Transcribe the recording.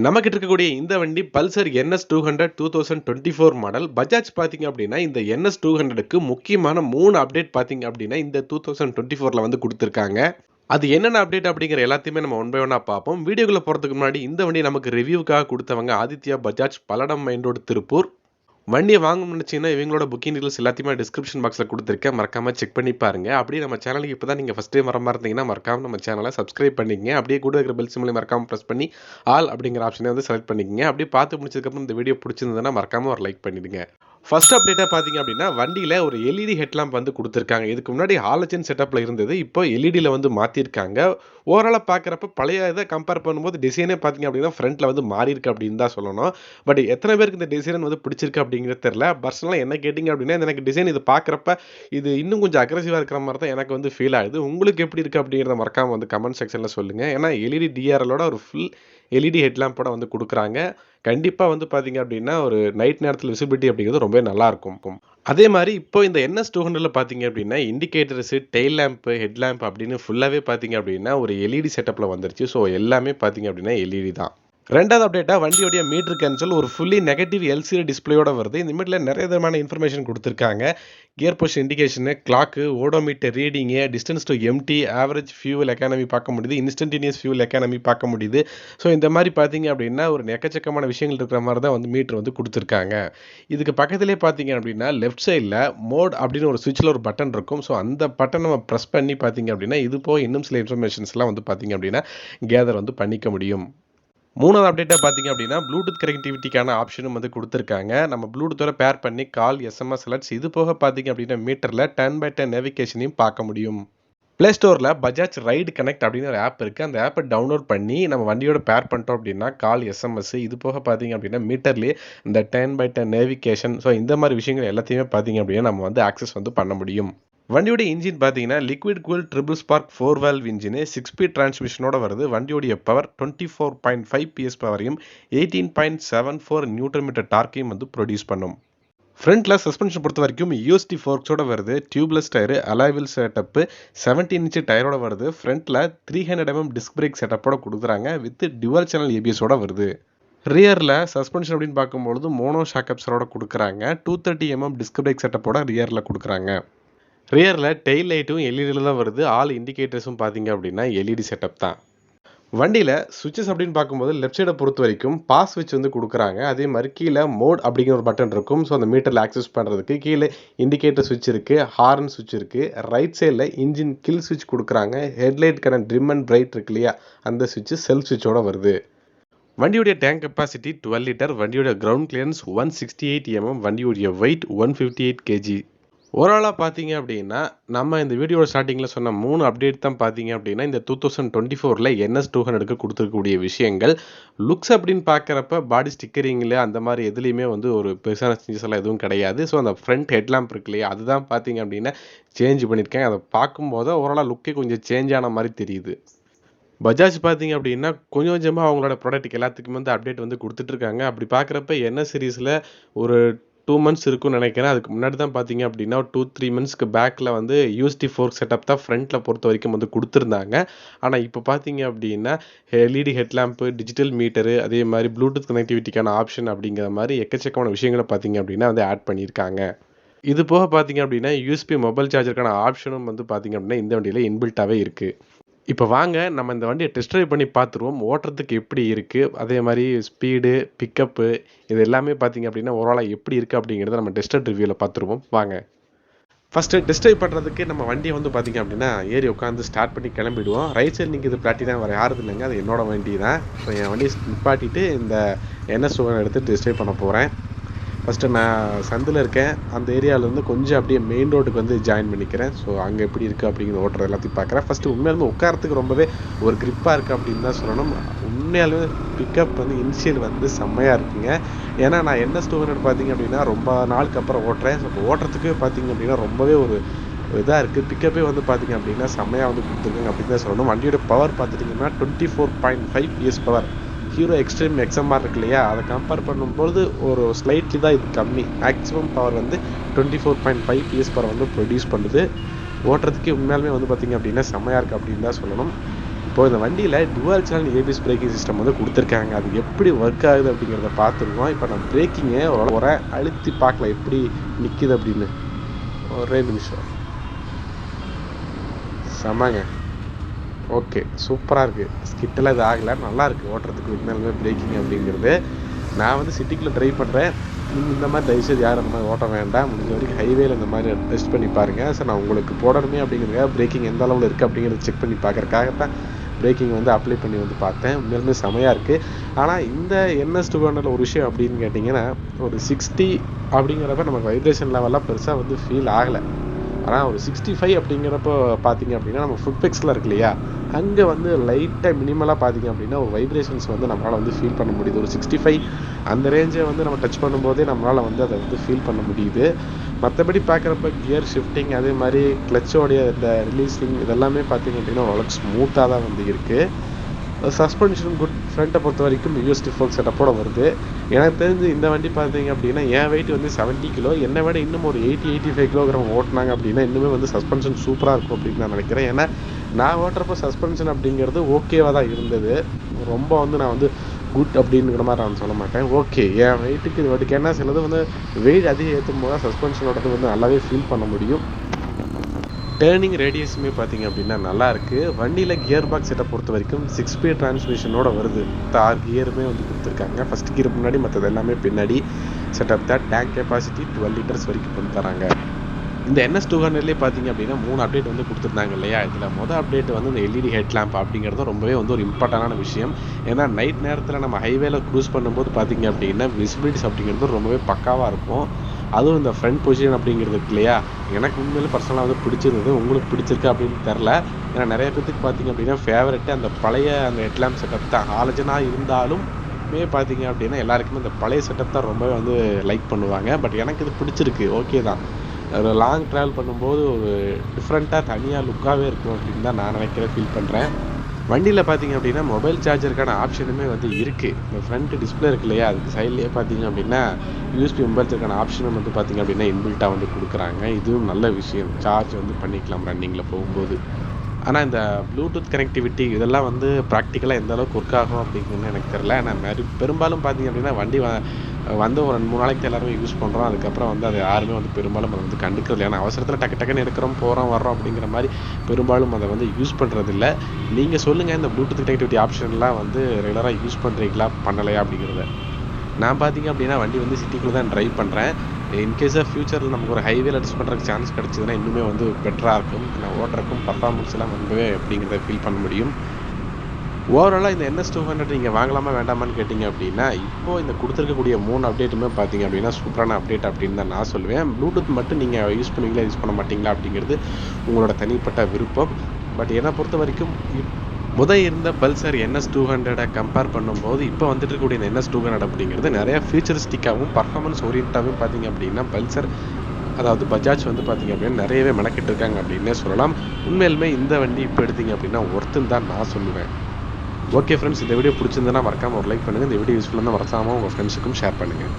நமக்கிட்ட இருக்கக்கூடிய இந்த வண்டி பல்சர் என்எஸ் 200 2024 மாடல். பஜாஜ் பார்த்தீங்க அப்படின்னா இந்த என்எஸ் 200க்கு முக்கியமான 3 அப்டேட் பார்த்தீங்க அப்படின்னா இந்த 2024ல வந்து கொடுத்துருக்காங்க. அது என்னென்ன அப்டேட் அப்படிங்கிற எல்லாத்தையுமே நம்ம ஒன் பை ஒன்னா பார்ப்போம். வீடியோக்குள்ள போகிறதுக்கு முன்னாடி இந்த வண்டி நமக்கு ரிவ்யூக்காக கொடுத்தவங்க ஆதித்யா பஜாஜ், பல்லடம் மெயின் ரோடு, திருப்பூர். வண்டியை வாங்கணும்னு நினச்சிங்கன்னா இவங்களோட புக்கிங் டீட்டெயில்ஸ் எல்லாத்தையுமே டிஸ்கிரிப்ஷன் பாக்ஸில் கொடுத்துருக்கேன். மறக்காமல் செக் பண்ணி பாருங்க. அப்படியே நம்ம சேனலுக்கு இப்போ தான் நீங்கள் ஃபஸ்ட் டைம் வர மாதிரி இருந்தீங்கன்னா மறக்காமல் நம்ம சேனலை சப்ஸ்கிரைப் பண்ணிக்கங்க. அப்படியே கூட இருக்கிற பெல் சிம்லையும் மறக்காமல் ப்ரெஸ் பண்ணி ஆல் அப்படிங்கிற ஆப்ஷனை வந்து செலக்ட் பண்ணிக்கங்க. அப்படியே பார்த்து முடிச்சதுக்கப்புறம் இந்த வீடியோ பிடிச்சிருந்ததுன்னா மறக்காமல் ஒரு லைக் பண்ணிடுங்க. ஃபர்ஸ்ட் அப்டேட்டாக பார்த்தீங்க அப்படின்னா வண்டியில் ஒரு எல்இடி ஹெட்லாம்ப் வந்து கொடுத்துருக்காங்க. இதுக்கு முன்னாடி ஹாலஜன் செட்டப்பில் இருந்தது, இப்போ எல்இடியில் வந்து மாற்றிருக்காங்க. ஓவராலாக பார்க்குறப்ப பழைய இதை கம்பேர் பண்ணும்போது டிசைனே பார்த்தீங்க அப்படின்னா ஃப்ரண்ட்டில் வந்து மாறி இருக்கு அப்படின்னு தான் சொல்லணும். பட் எத்தனை பேருக்கு இந்த டிசைன் வந்து பிடிச்சிருக்கு அப்படிங்கிறது தெரியல. பர்சனலாக என்ன கேட்டிங்க அப்படின்னா எனக்கு டிசைன் இது பார்க்குறப்ப இது இன்னும் கொஞ்சம் அக்ரெசிவாக இருக்கிற மாதிரி தான் எனக்கு வந்து ஃபீல் ஆகுது. உங்களுக்கு எப்படி இருக்குது அப்படிங்கிறத மறக்காமல் வந்து கமெண்ட் செக்ஷனில் சொல்லுங்கள். ஏன்னா எல்இடி டிஆர்எலோட ஒரு ஃபுல் எல்இடி ஹெட்லாம்போட வந்து கொடுக்குறாங்க. கண்டிப்பாக வந்து பார்த்தீங்க அப்படின்னா ஒரு நைட் நேரத்தில் விசிபிலிட்டி அப்படிங்கிறது ரொம்ப நல்லா இருக்கும். அதே மாதிரி இப்போ இந்த என்எஸ் 200ல பார்த்தீங்க அப்படின்னா indicators, tail lamp, head lamp அப்படின்னு ஃபுல்லாகவே பார்த்தீங்க அப்படின்னா ஒரு எல்இடி செட்டப்பில் வந்துருச்சு. ஸோ எல்லாமே பார்த்தீங்க அப்படின்னா எல்இடி தான். ரெண்டாவது அப்டேட்டாக வண்டியோடைய மீட்டர் கன்சோல் ஒரு ஃபுல்லி நெகட்டிவ் எல்சிடி டிஸ்பிளேயோட வருது. இந்த மீட்டரில் நிறைய விதமான இன்ஃபர்மேஷன் கொடுத்துருக்காங்க. Gear position indication, clock, odometer reading, distance to empty, average fuel economy பார்க்க முடியுது, இன்ஸ்டன்டேனியஸ் ஃபியூல் எக்கானமி பார்க்க முடியுது. ஸோ இந்த மாதிரி பார்த்தீங்க அப்படின்னா ஒரு எக்கச்சக்கமான விஷயங்கள் இருக்கிற மாதிரி தான் வந்து மீட்டர் வந்து கொடுத்துருக்காங்க. இதுக்கு பக்கத்திலே பார்த்தீங்க அப்படின்னா லெஃப்ட் சைடில் மோட் அப்படின்னு ஒரு சுவிட்சில் ஒரு பட்டன் இருக்கும். ஸோ அந்த பட்டன் நம்ம ப்ரெஸ் பண்ணி பார்த்தீங்க அப்படின்னா இது போக இன்னும் சில இன்ஃபர்மேஷன்ஸ்லாம் வந்து பார்த்தீங்க அப்படின்னா கேதர் வந்து பண்ணிக்க முடியும். மூணாவது அப்டேட்டாக பார்த்தீங்க அப்படின்னா ப்ளூடூத் கனெக்டிவிட்டிக்கான ஆப்ஷனும் வந்து கொடுத்துருக்காங்க. நம்ம ப்ளூடூத்தோட பேர் பண்ணி கால், எஸ்எம்எஸ் அலர்ட்ஸ் இது போக பார்த்தீங்க அப்படின்னா மீட்டரில் 10/10 நேவிகேஷனையும் பார்க்க முடியும். ப்ளே ஸ்டோரில் பஜாஜ் ரைடு கனெக்ட் அப்படின்னு ஒரு ஆப் இருக்குது. அந்த ஆப்பை டவுன்லோட் பண்ணி நம்ம வண்டியோட பேர் பண்ணிட்டோம் அப்படின்னா கால், எஸ்எம்எஸ் இது போக பார்த்தீங்க அப்படின்னா மீட்டர்லேயே இந்த 10/10 நேவிகேஷன், ஸோ இந்த மாதிரி விஷயங்கள் எல்லாத்தையுமே பார்த்தீங்க அப்படின்னா நம்ம வந்து ஆக்சஸ் வந்து பண்ண முடியும். வண்டியோட இன்ஜின் பார்த்தீங்கன்னா liquid cool triple spark 4 valve engine 6 speed டிரான்ஸ்மிஷனோட வருது. வண்டியோடைய பவர் 24.5 PS பவரையும் 18.74 நியூட்டன் மீட்டர் டார்க்கையும் வந்து ப்ரொடியூஸ் பண்ணும். ஃப்ரண்ட்டில் சஸ்பென்ஷன் பொறுத்த வரைக்கும் யூஎஸ்டி ஃபோர்க்ஸோட வருது. டியூப்லெஸ் டயரு, அலாய்வில் செட்டப்பு, 17 இன்ச்சு டயரோட வருது. ஃப்ரண்ட்டில் 300 mm டிஸ்க் பிரேக் செட்டப்போட கொடுக்குறாங்க வித் டியூவல் சேனல் ஏபிஎஸோட வருது. ரியரில் சஸ்பென்ஷன் அப்படின்னு பார்க்கும்பொழுது மோனோ ஷாக்கப்ஸரோட கொடுக்குறாங்க. 230 mm டிஸ்க் பிரேக் செட்டப்போட ரியரில் கொடுக்குறாங்க. ரியரில் டெயில் லைட்டும் எல்இடியில் தான் வருது. ஆல் இண்டிகேட்டர்ஸும் பார்த்தீங்க அப்படின்னா எல்இடி செட்டப் தான். வண்டியில் சுவிட்சஸ் அப்படின்னு பார்க்கும்போது லெஃப்ட் சைடை பொறுத்த வரைக்கும் பாஸ் ஸ்விட்ச் வந்து கொடுக்குறாங்க. அதே மாதிரி கீழே மோட் அப்படிங்கிற ஒரு பட்டன் இருக்கும். ஸோ அந்த மீட்டரில் ஆக்சஸ் பண்ணுறதுக்கு கீழே இண்டிகேட்டர் ஸ்விட்ச் இருக்குது, ஹார்ன் ஸ்விட்ச் இருக்குது. ரைட் சைடில் இன்ஜின் கில் ஸ்விட்ச் கொடுக்குறாங்க. ஹெட்லைட்க்கான ட்ரிம் அண்ட் பிரைட் இருக்கு இல்லையா, அந்த ஸ்விட்ச் செல்ஃப் ஸ்விட்சோட வருது. வண்டியுடைய டேங்க் கெப்பாசிட்டி 12 லிட்டர். வண்டியோட கிரவுண்ட் கிளியரன்ஸ் 168 mm. வண்டியுடைய வெயிட் 158 kg. ஓவராலாக பார்த்தீங்க அப்படின்னா நம்ம இந்த வீடியோட ஸ்டார்டிங்கில் சொன்ன 3 அப்டேட் தான் பார்த்தீங்க அப்படின்னா இந்த 2024ல் என்எஸ் 200க்கு கொடுத்துருக்கக்கூடிய விஷயங்கள். லுக்ஸ் அப்படின்னு பார்க்குறப்ப பாடி ஸ்டிக்கரிங்கில் அந்த மாதிரி எதுலேயுமே வந்து ஒரு பெருசான சேஞ்சஸ் எல்லாம் எதுவும் கிடையாது. ஸோ அந்த ஃப்ரண்ட் ஹெட்லாம்ப் இருக்கு இல்லையா, அதுதான் பார்த்தீங்க அப்படின்னா சேஞ்ச் பண்ணியிருக்கேன். அதை பார்க்கும்போது ஓவராலாக லுக்கே கொஞ்சம் சேஞ்ச் ஆன மாதிரி தெரியுது. பஜாஜ் பார்த்தீங்க அப்படின்னா கொஞ்சம் கொஞ்சமாக அவங்களோட ப்ராடக்ட்டுக்கு எல்லாத்துக்குமே வந்து அப்டேட் வந்து கொடுத்துட்ருக்காங்க. அப்படி பார்க்குறப்ப என்எஸ் சீரீஸில் ஒரு 2 months இருக்கும்னு நினைக்கிறேன். அதுக்கு முன்னாடி தான் பார்த்தீங்க அப்படின்னா 2-3 monthsக்கு பேக்கில் வந்து யூஎஸ்டி ஃபோர்க் செட்டப் தான் ஃப்ரண்ட்டில் பொறுத்த வரைக்கும் வந்து கொடுத்துருந்தாங்க. ஆனால் இப்போ பார்த்தீங்க அப்படின்னா எல்இடி ஹெட்லாம்ப்பு, டிஜிட்டல் மீட்டரு, அதே மாதிரி ப்ளூடூத் கனெக்டிவிட்டிக்கான ஆப்ஷன் அப்படிங்கிற மாதிரி எக்கச்சக்கமான விஷயங்களை பார்த்தீங்க அப்படின்னா வந்து ஆட் பண்ணியிருக்காங்க. இது போக பார்த்தீங்க அப்படின்னா யூஎஸ்பி மொபைல் சார்ஜருக்கான ஆப்ஷனும் வந்து பார்த்தீங்க அப்படின்னா இந்த வண்டியில் இன்பில்ட்டாகவே இருக்குது. இப்போ வாங்க நம்ம இந்த வண்டியை டெஸ்ட் ட்ரைவ் பண்ணி பார்த்துருவோம். ஓட்டுறதுக்கு எப்படி இருக்குது, அதே மாதிரி ஸ்பீடு, பிக்கப்பு இது எல்லாமே பார்த்தீங்க அப்படின்னா ஓவராலாக எப்படி இருக்குது அப்படிங்கிறத நம்ம டெஸ்ட் ரிவ்யூவில் பார்த்துருவோம். வாங்க ஃபஸ்ட்டு டெஸ்ட் ட்ரைவ் பண்ணுறதுக்கு நம்ம வண்டியை வந்து பார்த்தீங்க அப்படின்னா ஏறி உட்காந்து ஸ்டார்ட் பண்ணி கிளம்பிடுவோம். ரைட் சைடு நீங்கள் இது பிளாட்டினா வேறு யாரும் இல்லைங்க, அது என்னோடய வண்டி தான். ஸோ என் வண்டியை நிப்பாட்டிட்டு இந்த என்எஸ் 200 எடுத்து டெஸ்ட் ட்ரைவ் பண்ண போகிறேன். ஃபஸ்ட்டு நான் சந்தில் இருக்கேன், அந்த ஏரியாவிலேருந்து கொஞ்சம் அப்படியே மெயின் ரோட்டுக்கு வந்து ஜாயின் பண்ணிக்கிறேன். ஸோ அங்கே எப்படி இருக்குது அப்படிங்கிற ஓட்டுறது எல்லாத்தையும் பார்க்குறேன். ஃபஸ்ட்டு உண்மையாலுமே உட்காரத்துக்கு ரொம்பவே ஒரு க்ரிப்பாக இருக்குது அப்படின்னு தான் சொல்லணும். உண்மையாலுமே பிக்கப் வந்து இனிஷியல் வந்து செம்மையாக இருக்குங்க. ஏன்னா நான் என்எஸ் 200 பார்த்தீங்க அப்படின்னா ரொம்ப நாளுக்கு அப்புறம் ஓட்டுறேன். ஸோ ஓட்டுறதுக்கு பார்த்தீங்க அப்படின்னா ரொம்பவே ஒரு இதாக இருக்குது. பிக்கப்பே வந்து பார்த்தீங்க அப்படின்னா செம்மையாக வந்து கொடுத்துருக்காங்க அப்படின்னு தான் சொல்லணும். வண்டியோட பவர் பார்த்துட்டிங்கன்னா 24.5 PS power. Hero extreme XMR இருக்கு இல்லையா, அதை கம்பேர் பண்ணும்போது ஒரு ஸ்லைட்லி தான் இது கம்மி. மேக்ஸிமம் பவர் வந்து 24.5 PS பவர் வந்து ப்ரொடியூஸ் பண்ணுது. ஓட்டுறதுக்கு உண்மையாலுமே வந்து பார்த்திங்க அப்படின்னா செம்மையாக இருக்குது அப்படின்னு தான் சொல்லணும். இப்போது இந்த வண்டியில் dual channel ABS braking system வந்து கொடுத்துருக்காங்க. அது எப்படி ஒர்க் ஆகுது அப்படிங்கிறத பார்த்துருக்கோம். இப்போ நம்ம பிரேக்கிங்கை ஒரு அழுத்தி பார்க்கலாம் எப்படி நிற்கிது அப்படின்னு. ஒரே நிமிஷம். செமங்க. ஓகே, சூப்பராக இருக்குது. ஸ்கிட்டெல்லாம் இது ஆகலை, நல்லாயிருக்கு ஓட்டுறதுக்கு. உண்மையாலுமே பிரேக்கிங் அப்படிங்கிறது நான் வந்து சிட்டிக்குள்ளே ட்ரைவ் பண்ணுறேன். நீங்கள் இந்த மாதிரி தயவுசெய்து யாரும் அந்த மாதிரி ஓட்ட வேண்டாம். முடிஞ்ச வரைக்கும் ஹைவேல இந்த மாதிரி டெஸ்ட் பண்ணி பாருங்கள். சார் நான் உங்களுக்கு போடணுமே அப்படிங்கிறதுக்காக பிரேக்கிங் எந்த அளவில் இருக்குது அப்படிங்கிறத செக் பண்ணி பார்க்குறக்காகத்தான் பிரேக்கிங் வந்து அப்ளை பண்ணி வந்து பார்த்தேன். உண்மையிலுமே செமையாக இருக்குது. ஆனால் இந்த NS 200 ஒரு விஷயம் அப்படின்னு கேட்டிங்கன்னா, ஒரு 60 அப்படிங்கிறப்ப நமக்கு வைப்ரேஷன் லெவல்லாம் பெருசாக வந்து ஃபீல் ஆகலை. ஆனால் ஒரு 65 அப்படிங்கிறப்போ பார்த்தீங்க அப்படின்னா நம்ம ஃபுட் பெக்ஸில் இருக்கு இல்லையா, அங்கே வந்து லைட்டாக மினிமலாக பார்த்தீங்க அப்படின்னா ஒரு வைப்ரேஷன்ஸ் வந்து நம்மளால் வந்து ஃபீல் பண்ண முடியுது. ஒரு 65 அந்த ரேஞ்சை வந்து நம்ம டச் பண்ணும்போதே நம்மளால் வந்து அதை வந்து ஃபீல் பண்ண முடியுது. மற்றபடி பார்க்குறப்ப கியர் ஷிஃப்டிங், அதே மாதிரி கிளச்சோடைய இந்த ரிலீஸிங் இதெல்லாமே பார்த்தீங்க அப்படின்னா ஓரளவுக்கு ஸ்மூத்தாக தான் வந்து இருக்குது. Suspension good. ஃப்ரண்ட்டை பொறுத்த வரைக்கும் யூஎஸ்டி ஃபோக் செட்டப்போட வருது. எனக்கு தெரிஞ்சு இந்த வண்டி பார்த்தீங்க அப்படின்னா என் வெயிட் வந்து 70 கிலோ. என்னை விட இன்னும் ஒரு 80-85 கிலோகிராம் ஓட்டினாங்க அப்படின்னா இன்னுமே வந்து சஸ்பென்ஷன் சூப்பராக இருக்கும் அப்படின்னு நான் நினைக்கிறேன். ஏன்னா நான் ஓட்டுறப்போ சஸ்பென்ஷன் அப்படிங்கிறது ஓகேவாக தான் இருந்தது. ரொம்ப வந்து நான் வந்து குட் அப்படிங்கிற மாதிரி நான் சொல்ல மாட்டேன். ஓகே, என் வெயிட்டுக்கு இது வாட்டிக்கு என்ன சிலது வந்து வெயிட் அதிகம் ஏற்றும் போது சஸ்பென்ஷனோடது வந்து நல்லாவே ஃபீல் பண்ண முடியும். டேர்னிங் ரேடியஸுமே பார்த்தீங்க அப்படின்னா நல்லாயிருக்கு. வண்டியில் கியர் பாக்ஸ் செட்டை பொறுத்த வரைக்கும் 6 ஸ்பீட் டிரான்ஸ்மிஷனோட வருது. 6 கியருமே வந்து கொடுத்துருக்காங்க. ஃபஸ்ட் கியர் முன்னாடி, மற்றது எல்லாமே பின்னாடி செட்டப் தான். டேங்க் கெப்பாசிட்டி 12 லிட்டர்ஸ் வரைக்கும் கொண்டு தராங்க. இந்த NS 200லேயே பார்த்தீங்க அப்படின்னா 3 அப்டேட் வந்து கொடுத்துருந்தாங்க இல்லையா. இதில் மொதல் அப்டேட் வந்து இந்த LED ஹெட் லேம்ப் அப்படிங்கிறது ரொம்பவே வந்து ஒரு இம்பார்ட்டண்டான விஷயம். ஏன்னா நைட் நேரத்தில் நம்ம ஹைவேல க்ரூஸ் பண்ணும்போது பார்த்தீங்க அப்படின்னா விசிபிலிட்டிஸ் அப்படிங்கிறது ரொம்பவே பக்காவாக இருக்கும். அதுவும் இந்த ஃப்ரண்ட் பொசிஷன் அப்படிங்கிறது இருக்கு இல்லையா, எனக்கு உண்மையிலே பர்சனலாக வந்து பிடிச்சிருந்தது. உங்களுக்கு பிடிச்சிருக்கு அப்படின்னு தெரில. ஏன்னா நிறைய பேத்துக்கு பார்த்தீங்க அப்படின்னா ஃபேவரெட்டு அந்த பழைய அந்த ஹெட்லாம்ப் செட்டப் தான். ஹாலஜனாக இருந்தாலும் பார்த்தீங்க அப்படின்னா எல்லாருக்குமே இந்த பழைய செட்டப் தான் ரொம்பவே வந்து லைக் பண்ணுவாங்க. பட் எனக்கு இது பிடிச்சிருக்கு, ஓகே தான். ஒரு லாங் ட்ராவல் பண்ணும்போது ஒரு டிஃப்ரெண்ட்டாக தனியாக லுக்காகவே இருக்கும் அப்படின்னு தான் நான் நினைக்கிறேன், ஃபீல் பண்ணுறேன். வண்டியில் பார்த்தீங்க அப்படின்னா மொபைல் சார்ஜருக்கான ஆப்ஷனுமே வந்து இருக்குது. இந்த ஃப்ரண்ட் டிஸ்பிளே இருக்கு இல்லையா, அதுக்கு சைட்லேயே பார்த்தீங்க அப்படின்னா யூஎஸ்பி மொபைல் சார்ஜருக்கான ஆப்ஷனும் வந்து பார்த்தீங்க அப்படின்னா இன்பில்ட்டாக வந்து கொடுக்குறாங்க. இதுவும் நல்ல விஷயம். சார்ஜ் வந்து பண்ணிக்கலாம் ரன்னிங்கில் போகும்போது. ஆனால் இந்த ப்ளூடூத் கனெக்டிவிட்டி இதெல்லாம் வந்து ப்ராக்டிக்கலாக எந்த அளவுக்கு ஒர்க் ஆகும் அப்படிங்கிறது எனக்கு தெரில. ஆனால் பெரும்பாலும் பார்த்தீங்க அப்படின்னா வண்டி வந்து ஒரு 2-3 நாளைக்கு எல்லாருமே யூஸ் பண்ணுறோம். அதுக்கப்புறம் வந்து அது யாருமே வந்து பெரும்பாலும் அதை வந்து கண்டுக்கிறது. ஏன்னா அவசரத்தில் டக்குன்னு எடுக்கிறோம், போகிறோம், வர்றோம் அப்படிங்கிற மாதிரி பெரும்பாலும் அதை வந்து யூஸ் பண்ணுறதில்ல. நீங்கள் சொல்லுங்கள், இந்த ப்ளூடூத் கனெக்டிவிட்டி ஆப்ஷன்லாம் வந்து ரெகுலராக யூஸ் பண்ணுறீங்களா, பண்ணலையா அப்படிங்கிறத. நான் பார்த்தீங்க அப்படின்னா வண்டி வந்து சிட்டிக்குள்ளே தான் ட்ரைவ் பண்ணுறேன். இன்கேஸாக ஃப்யூச்சரில் நமக்கு ஒரு ஹைவேல டெஸ்ட் பண்ணுறதுக்கு சான்ஸ் கிடச்சிதுன்னா இன்னுமே வந்து பெட்டராக இருக்கும். நான் ஓட்டுறக்கும் பர்ஃபார்மன்ஸ் எல்லாம் ரொம்பவே அப்படிங்கிறத ஃபீல் பண்ண முடியும். ஓவராலாக இந்த NS 200 நீங்கள் வாங்கலாமா வேண்டாமான்னு கேட்டிங்க அப்படின்னா, இப்போது இந்த கொடுத்துருக்கக்கூடிய 3 அப்டேட்டுமே பார்த்தீங்க அப்படின்னா சூப்பரான அப்டேட் அப்படின்னு தான் நான் சொல்லுவேன். ப்ளூடூத் மட்டும் நீங்கள் யூஸ் பண்ணுவீங்களா, யூஸ் பண்ண மாட்டிங்களா அப்படிங்கிறது உங்களோட தனிப்பட்ட விருப்பம். பட் என்னை பொறுத்த வரைக்கும் இருந்த பல்சர் NS 200 கம்பேர் பண்ணும்போது இப்போ வந்துட்டு இருக்கக்கூடிய இந்த NS 200 அப்படிங்கிறது நிறையா ஃபியூச்சரிஸ்டிக்காகவும் பர்ஃபார்மன்ஸ் ஓரியன்ட்டாகவும் பார்த்தீங்க அப்படின்னா பல்சர், அதாவது பஜாஜ் வந்து பார்த்தீங்க அப்படின்னா நிறையவே மெனக்கிட்டு இருக்காங்க அப்படின்னே சொல்லலாம். உண்மையிலுமே இந்த வண்டி இப்போ எடுத்தீங்க அப்படின்னா ஒர்த்துன்னு தான் நான் சொல்லுவேன். ஓகே ஃப்ரெண்ட்ஸ், இந்த வீடியோ பிடிச்சிருந்ததுன்னா மறக்காமல் ஒரு லைக் பண்ணுங்கள். இந்த வீடியோ யூஸ்ஃபுல்லாக இருந்தால் மறக்காமல் உங்கள் ஃப்ரெண்ட்ஸுக்கும் ஷேர் பண்ணுங்கள்.